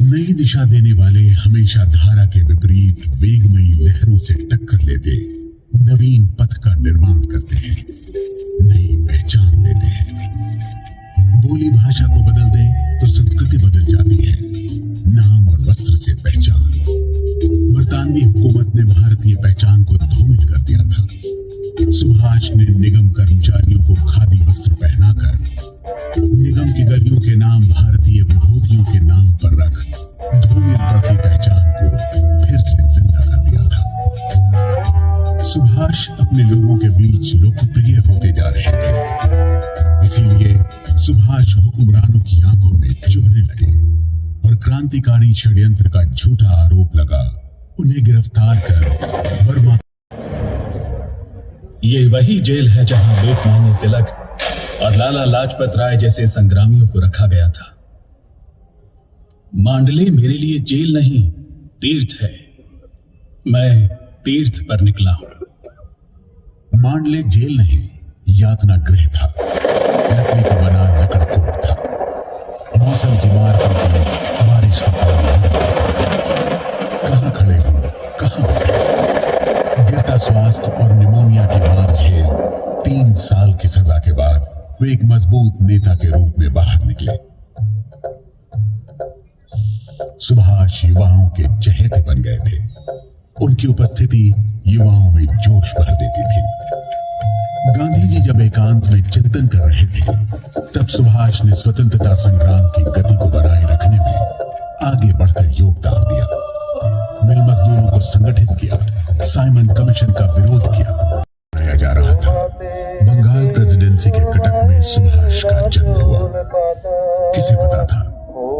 नई दिशा देने वाले हमेशा धारा के विपरीत वेगमयी लहरों से टक्कर लेते नवीन पथ का निर्माण करते हैं, नई पहचान देते हैं। बोली भाषा को बदल दें तो संस्कृति बदल जाती है, नाम और वस्त्र से पहचान। बरतानवी हुकूमत ने भारतीय पहचान को धूमिल कर दिया था। सुभाष ने निगम कर्मचारियों को खादी वस्त्र पहनाकर निगम की गलियों के नाम भारतीय विभूतियों के नाम पर रख धूमिल पड़ती पहचान को फिर से जिंदा कर दिया था। सुभाष अपने लोगों के बीच लोकप्रिय होते जा रहे थे, इसीलिए सुभाष हुक्मरानों की आंखों में चुभने लगे और क्रांतिकारी षड्यंत्र का झूठा आरोप लगा उन्हें गिरफ्तार कर बर्मा। ये वही जेल है जहां लोकमान्य तिलक और लाला लाजपत राय जैसे संग्रामियों को रखा गया था। मांडले मेरे लिए जेल नहीं, तीर्थ है। मैं तीर्थ पर निकला हूं। मांडले जेल नहीं, यातना गृह था। लकड़ी का बना लकड़कोट था। मौसम की मार पड़ती, बारिश का पानी अंदर आ सकता। कहां खड़े हो, कहां बैठे। गिरता स्वास्थ्य और निमोनिया की मार झेल 3 साल की सजा के बाद वे एक मजबूत नेता के रूप में बाहर निकले। सुभाष युवाओं के चहेते बन गए थे। उनकी उपस्थिति युवाओं में जोश भर देती थी। गांधी जी जब एकांत में चिंतन कर रहे थे, तब सुभाष ने स्वतंत्रता संग्राम की गति को बनाए रखने में आगे बढ़कर योगदान दिया। मिल मजदूरों को संगठित किया, साइमन कमीशन का विरोध किया। बनाया जा रहा था। बंगाल प्रेसिडेंसी के कटक में सुभाष का जन्म हुआ। किसे पता था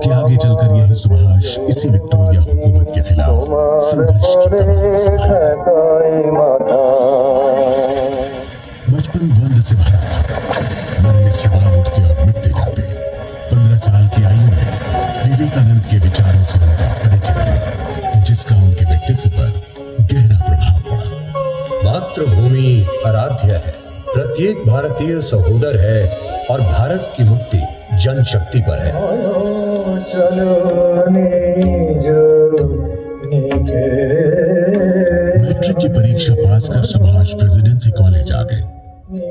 कि आगे चलकर यही सुभाष इसी विक्टोरिया हुकूमत के खिलाफ संघर्ष की कमान संभालेगा। बचपन द्वंद से भरा था। मन में सवाल उठते और मिटते जाते। 15 साल की आयु में विवेकानंद के विचारों से उनका परिचय हुआ, जिसका उनके व्यक्तित्व पर गहरा प्रभाव पड़ा। मातृभूमि आराध्य है, प्रत्येक भारतीय सहोदर है और भारत की मुक्ति जनशक्ति पर है। मैट्रिक की परीक्षा पास कर सुभाष प्रेसिडेंसी कॉलेज आ गए।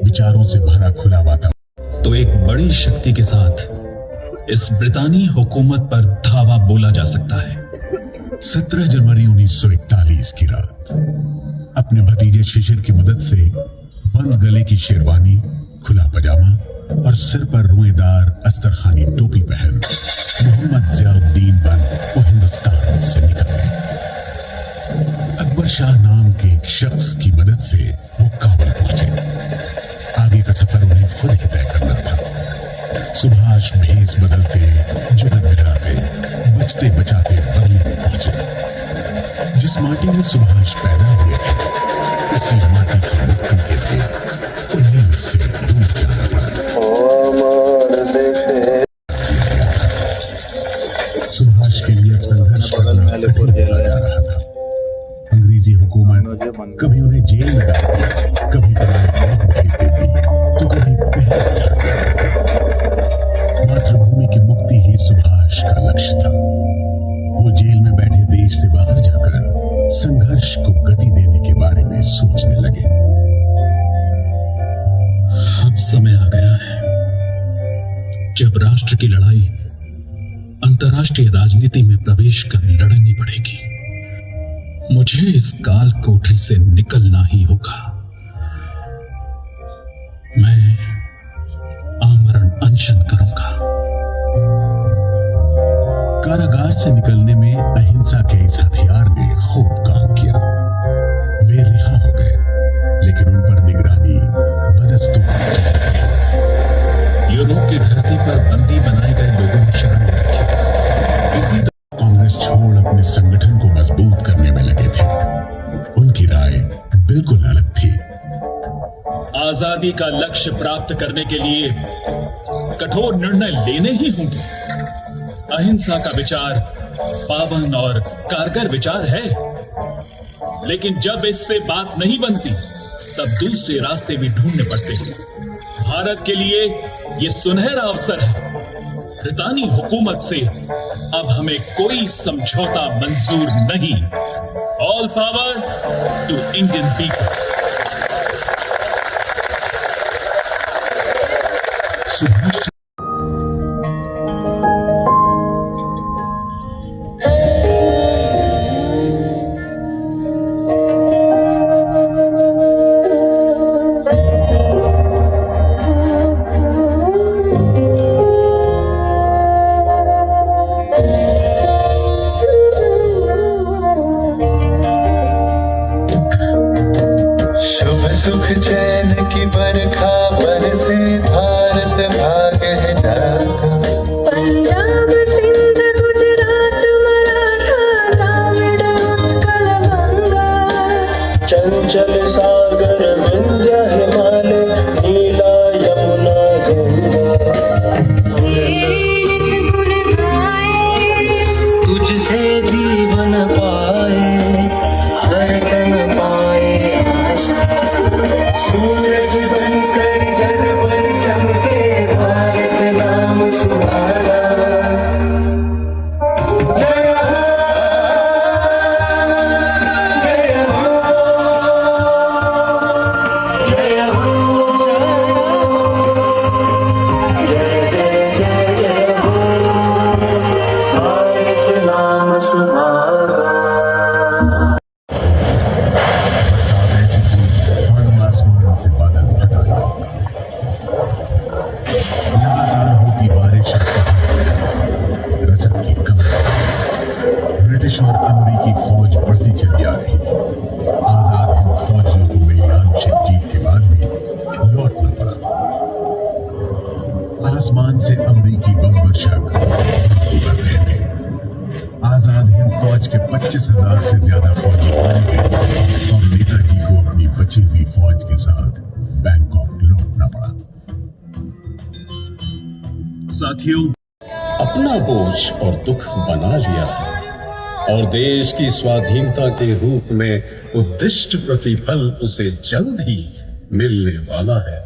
विचारों से भरा खुला वातावरण। तो एक बड़ी शक्ति के साथ इस ब्रितानी हुकूमत पर धावा बोला जा सकता है। 17 जनवरी 1941 की रात अपने भतीजे शिशिर की मदद से बंद गले की शेरवानी, खुला पजामा और सिर पर रुएदार अस्तरखानी टोपी पहन मोहम्मद जियाउद्दीन बन वो हिंदुस्तान से निकल गए। अकबर शाह नाम के एक शख्स की मदद से वो काबुल पहुंचे। आगे का सफर उन्हें खुद ही तय करना था। सुभाष भेष बदलते, जुगत बिगड़ाते, बचते बचाते बर्लिन पहुंचे। जिस माटी में सुभाष पैदा हुए थे, उसी माटी की मुक्ति के लिए उन्हें उससे दूर जाना पड़ा। सुभाष के लिए अब संघर्ष करना कठिन होता जा रहा था। अंग्रेजी हुकूमत कभी उन्हें जेल में डालती, कभी पलायन भेज देती, तो कभी पहले जाती। मातृभूमि की मुक्ति ही सुभाष का लक्ष्य था। वो जेल में बैठे देश से बाहर जाकर संघर्ष को गति देने के बारे में सोचने लगे। अब समय आ गया है जब राष्ट्र की लड़ाई अंतर्राष्ट्रीय राजनीति में प्रवेश कर लड़नी पड़ेगी। मुझे इस काल कोठरी से निकलना ही होगा। मैं आमरण अनशन करूंगा। कारागार से निकलने में अहिंसा के इस हथियार ने खूब काम किया। वे रिहा हो गए, लेकिन उन पर निगरानी बदस्तूर जारी रही। यूरोप की धरती पर बंदी बनाए गए लोगों ने शरण रखी। किसी कांग्रेस छोड़ अपने संगठन को मजबूत करने में लगे थे। उनकी राय बिल्कुल अलग थी। आजादी का लक्ष्य प्राप्त करने के लिए कठोर निर्णय लेने ही होंगे। अहिंसा का विचार पावन और कारगर विचार है, लेकिन जब इससे बात नहीं बनती, तब दूसरे रास्ते भी ढूंढने पड़ते हैं। भारत के लिए ये सुनहरा अवसर है। ब्रितानी हुकूमत से अब हमें कोई समझौता मंजूर नहीं। All power to Indian people. Subhash सुख चैन की बरखा बरसे भारत भाग है जागा। पंजाब सिंध गुजरात मराठा द्राविड़ उत्कल गंगा। चंचल सागर विंध्य हिमालय नीला यमुना गंगा। नित गुण गाए तुझसे जीवन पाए हर तन पाए आशा। सूरज बनकर जल पर चमके भारत नाम सुहाना। जय हो जय हो जय हो जय जय जय जय हो भारत नाम सुहाना। आसमान से बादल हटा लगातार होती बारिश रसद की कमी। ब्रिटिश और अमेरिकी फौज बढ़ती चली आ रही थी। आजाद हिंद फौजियों को मिली आंशिक जीत के बाद भी लौटना पड़ा। आसमान से अमेरिकी बम वर्षा कर रहे थे। आजाद हिंद फौज के 25,000 से ज्यादा फौजी मारे गए और नेताजी को अपनी बची हुई फौज के साथ बैंकॉक लौटना पड़ा। साथियों, अपना बोझ और दुख बना लिया है और देश की स्वाधीनता के रूप में उद्दिष्ट प्रतिफल उसे जल्द ही मिलने वाला है।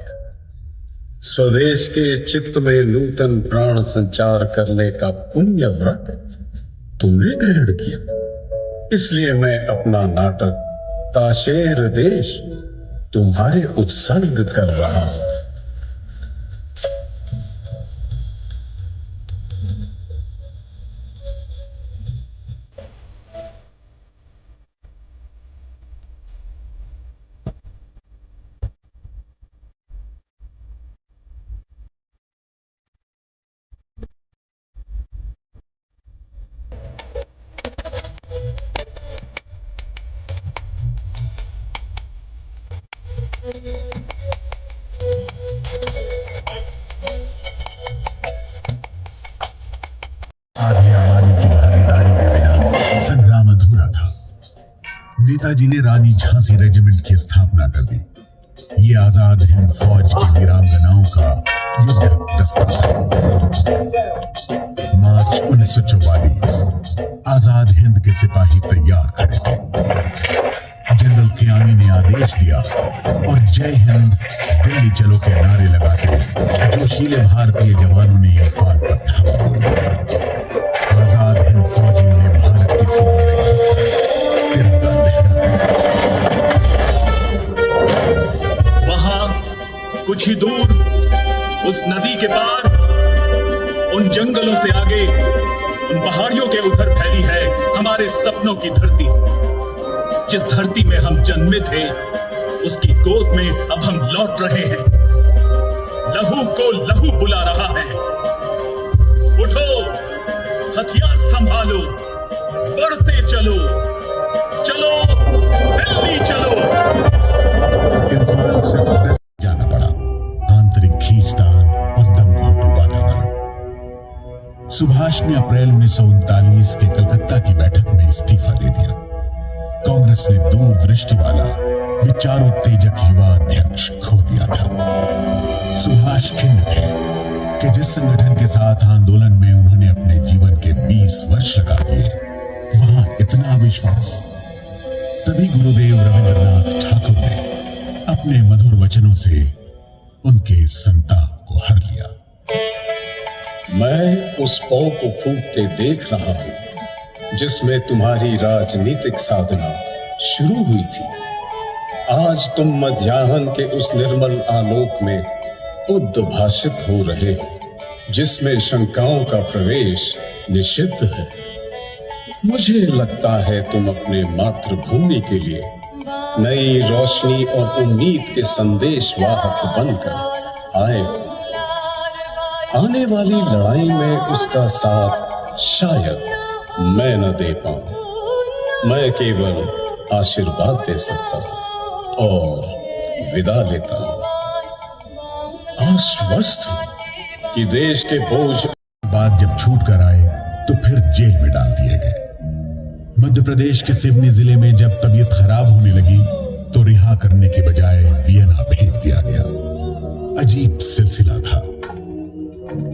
स्वदेश के चित्त में नूतन प्राण संचार करने का पुण्य व्रत तुमने ग्रहण किया। इसलिए मैं अपना नाटक ताशेर देश तुम्हारे उत्सर्ग कर रहा हूं। आधी आबादी की भागीदारी के बिना संग्राम अधूरा था। नेताजी ने रानी झांसी रेजिमेंट की स्थापना कर दी। ये आजाद हिंद फौज की वीरांगनाओं का युद्धक दस्ता था। मार्च 1944 आजाद हिंद के सिपाही तैयार खड़े थे। जनरल कियानी ने आदेश दिया और जय हिंद दिल्ली चलो के नारे लगाते जोशीले भारतीय जवानों ने इंफाल पर धावा बोला। आजाद हिंद फौजियों ने भारत की सीमा में घुसकर तिरंगा लहराया। वहां कुछ ही दूर उस नदी के पार, उन जंगलों से आगे, उन पहाड़ियों के उधर फैली है हमारे सपनों की धरती। जिस धरती में हम जन्मे थे उसकी गोद में अब हम लौट रहे हैं। लहू को लहू बुला रहा है। उठो, हथियार संभालो, बढ़ते चलो, चलो दिल्ली चलो। इंफाल सिर्फ 10 जाना पड़ा। आंतरिक खींचतान और दमघोंटू वातावरण। सुभाष ने अप्रैल 1939 के कलकत्ता की बैठक में इस्तीफा दे दिया। कांग्रेस ने दूरदृष्टि वाला विचारोत्तेजक युवा अध्यक्ष खो दिया था। सुभाष खिन्न थे कि जिस संगठन के साथ आंदोलन में उन्होंने अपने जीवन के 20 वर्ष लगा दिए, वहां इतना अविश्वास। तभी गुरुदेव रविंद्रनाथ ठाकुर ने अपने मधुर वचनों से उनके संताप को हर लिया। मैं उस पौ को फूंकते देख रहा हूं जिसमें तुम्हारी राजनीतिक साधना शुरू हुई थी। आज तुम मध्याह्न के उस निर्मल आलोक में उद्भाषित हो रहे हो जिसमें शंकाओं का प्रवेश निषिद्ध है। मुझे लगता है तुम अपने मातृभूमि के लिए नई रोशनी और उम्मीद के संदेश वाहक बनकर आए हो। आने वाली लड़ाई में उसका साथ शायद मैं न दे पाऊं। मैं केवल आशीर्वाद दे सकता हूं और विदा लेता हूं। आश्वस्त हूं कि देश के बोझ बाद जब छूट कर आए तो फिर जेल में डाल दिए गए। मध्य प्रदेश के सिवनी जिले में जब तबीयत खराब होने लगी तो रिहा करने के बजाय वियना भेज दिया गया। अजीब सिलसिला था।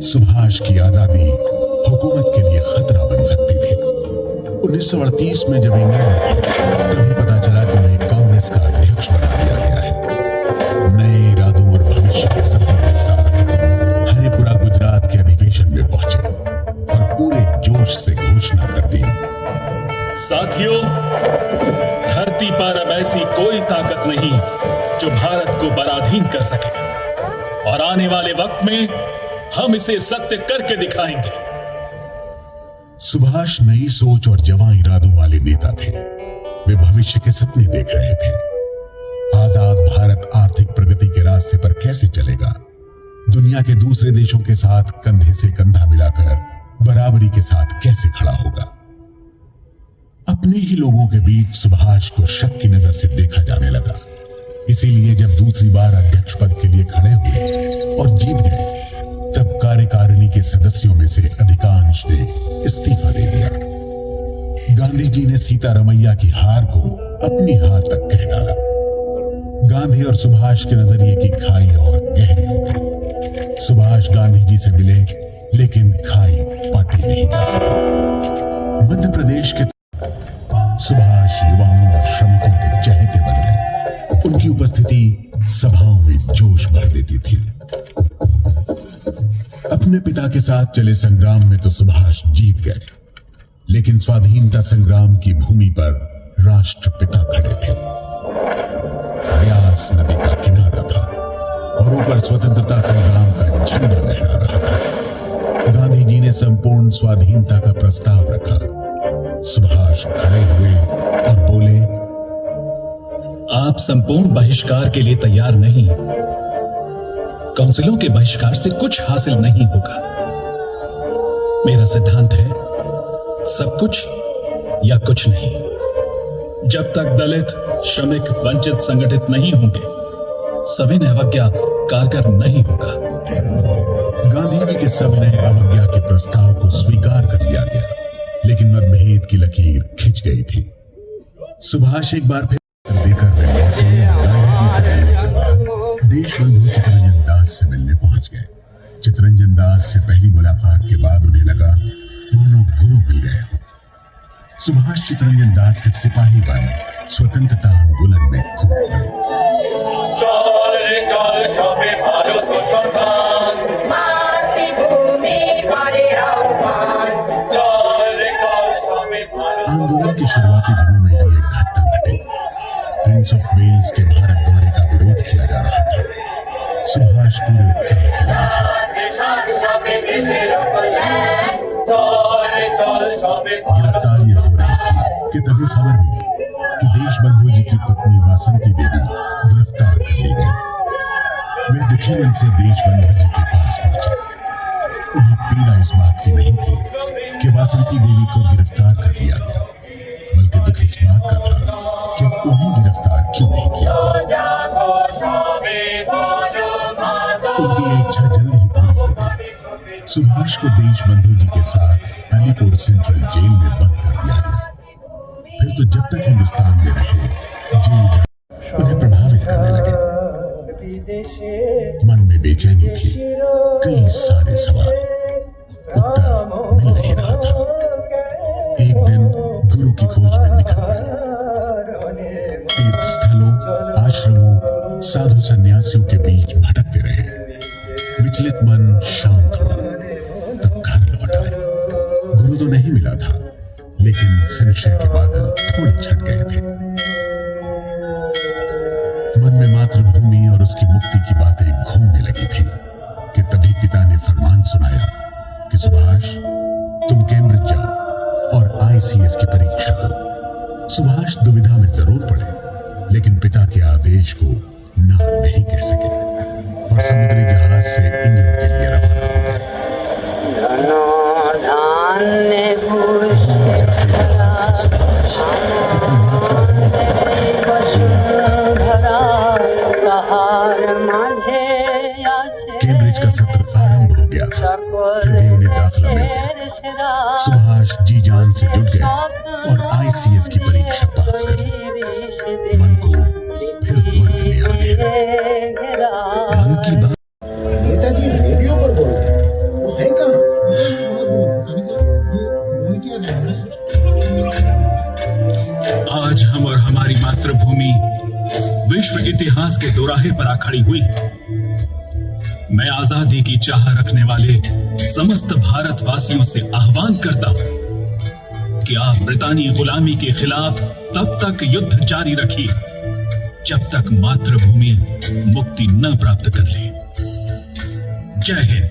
सुभाष की आजादी हुकूमत के लिए खतरा बन सकती थी। 1938 में जब इंग्लैंड में थे तभी पता चला कि उन्हें कांग्रेस का अध्यक्ष बना दिया गया है। नए इरादों और भविष्य के सपनों के साथ हरिपुरा गुजरात के अधिवेशन में पहुंचे और पूरे जोश से घोषणा कर दी। साथियों, धरती पर अब ऐसी कोई ताकत नहीं जो भारत को पराधीन कर सके और आने वाले वक्त में हम इसे सत्य करके दिखाएंगे। सुभाष नई सोच और जवां इरादों वाले नेता थे। वे भविष्य के सपने देख रहे थे। आजाद भारत आर्थिक प्रगति के रास्ते पर कैसे चलेगा? दुनिया के दूसरे देशों के साथ कंधे से कंधा मिलाकर बराबरी के साथ कैसे खड़ा होगा? अपने ही लोगों के बीच सुभाष को शक की नजर से देखा जाने लगा। इसीलिए जब दूसरी बार अध्यक्ष पद के लिए खड़े हुए और जीत गए तब कार्यकारिणी के सदस्यों में से अधिकांश ने इस्तीफा दे दिया। गांधी जी ने सीतारमैया की हार को अपनी हार तक कह डाला। गांधी और सुभाष के नजरिए की खाई और गहरी हो गई। सुभाष गांधी जी से मिले लेकिन खाई पाटी नहीं जा सकी। मध्य प्रदेश के सुभाष युवाओं और श्रमिकों के चहेते बन गए। उनकी उपस्थिति सभाओं में जोश भर देती थी। अपने पिता के साथ चले संग्राम में तो सुभाष जीत गए, लेकिन स्वाधीनता संग्राम की भूमि पर राष्ट्रपिता खड़े थे। ब्यास नदी का किनारा था और ऊपर स्वतंत्रता संग्राम का झंडा लहरा रहा था। गांधी जी ने संपूर्ण स्वाधीनता का प्रस्ताव रखा। सुभाष खड़े हुए और बोले, आप संपूर्ण बहिष्कार के लिए तैयार नहीं। काउंसिलों के बहिष्कार से कुछ हासिल नहीं होगा। मेरा सिद्धांत है सब कुछ या कुछ नहीं। जब तक दलित, श्रमिक, वंचित संगठित नहीं होंगे सविनय अवज्ञा कारगर नहीं होगा। गांधी जी के सविनय अवज्ञा के प्रस्ताव को स्वीकार कर लिया गया, लेकिन मतभेद की लकीर खिंच गई थी। सुभाष एक बार फिर देकर गांधी जी से मिलने के बाद देश बंधु चितरंजन दास से मिलने पहुंच गए। चितरंजन दास से पहली मुलाकात के बाद उन्हें लगा मानो गुरु मिल गए हो। सुभाष चितरंजन दास के सिपाही बन स्वतंत्रता आंदोलन में कूद पड़े। आंदोलन के शुरुआती दिनों में ही एक घटना घटी। प्रिंस ऑफ वेल्स के भारत दौरे का विरोध किया जा रहा था। सुभाष पूरे उत्साह से लगे थे। गिरफ्तारियां हो रही थी कि तभी खबर मिली कि देशबंधु जी की पत्नी वासंती देवी गिरफ्तार कर ली गई। वे दुखी मन से देशबंधु जी के पास पहुंचे। उन्हें पीड़ा इस बात की नहीं थी कि वासंती देवी को गिरफ्तार कर लिया गया, बल्कि दुख इस बात का था कि उन्हें गिरफ्तार क्यों नहीं किया गया। उनकी इच्छा जल्द ही पूरी हो गई। सुभाष को देशबंधु जी के साथ अलीपुर सेंट्रल जेल में बंद कर दिया गया। फिर तो जब तक हिंदुस्तान में रहे जेल उन्हें प्रभावित करने लगे। मन में बेचैनी थी, कई सारे सवाल, उत्तर मिल नहीं रहा था। एक दिन गुरु की खोज में निकल पड़े। तीर्थ स्थलों, आश्रमों, साधु सन्यासियों के बीच भटकते रहे। मन शांत हुआ तब घर लौट आए। गुरु तो नहीं मिला था, लेकिन संशय के बादल थोड़े छट गए थे। मन में मातृभूमि और उसकी मुक्ति की बातें घूमने लगी थी कि तभी पिता ने फरमान सुनाया कि सुभाष, तुम कैम्ब्रिज जाओ और आईसीएस की परीक्षा दो। सुभाष दुविधा में जरूर पड़े, लेकिन पिता के आदेश को ना नहीं कह सके और समुद्री जहाज से इंग्लैंड के लिए रवाना हो गए। धान्य कैम्ब्रिज का सत्र आरंभ हो गया था, फिर भी उन्हें दाखिला मिल गया। सुभाष जी जान से जुट गए और आईसीएस की परीक्षा पास कर ली। मन को फिर द्वंद्व में आ घेरा। मन की बात नेताजी रेडियो पर बोल रहे हैं, वो है कहाँ? आज हम और हमारी मातृभूमि विश्व इतिहास के दोराहे पर आ खड़ी हुई है। मैं आजादी की चाह रखने वाले समस्त भारतवासियों से आह्वान करता हूं कि आप ब्रितानी गुलामी के खिलाफ तब तक युद्ध जारी रखिए जब तक मातृभूमि मुक्ति न प्राप्त कर ले। जय हिंद।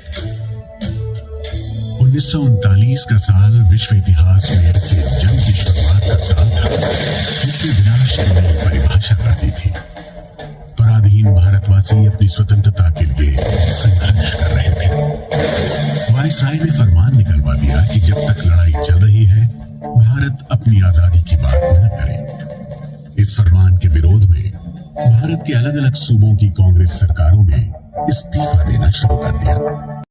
1939 का साल विश्व इतिहास में ऐसे जंग की शुरुआत का साल था जिसने विनाश की नई परिभाषा कर दी थी। पराधीन भारतवासी अपनी स्वतंत्रता के लिए संघर्ष कर रहे थे। वायसराय ने फरमान निकलवा दिया कि जब तक लड़ाई चल रही है, भारत अपनी आजादी की बात न करे। इस फरमान के विरोध में भारत के अलग अलग सूबों की कांग्रेस सरकारों ने इस्तीफा देना शुरू कर दिया।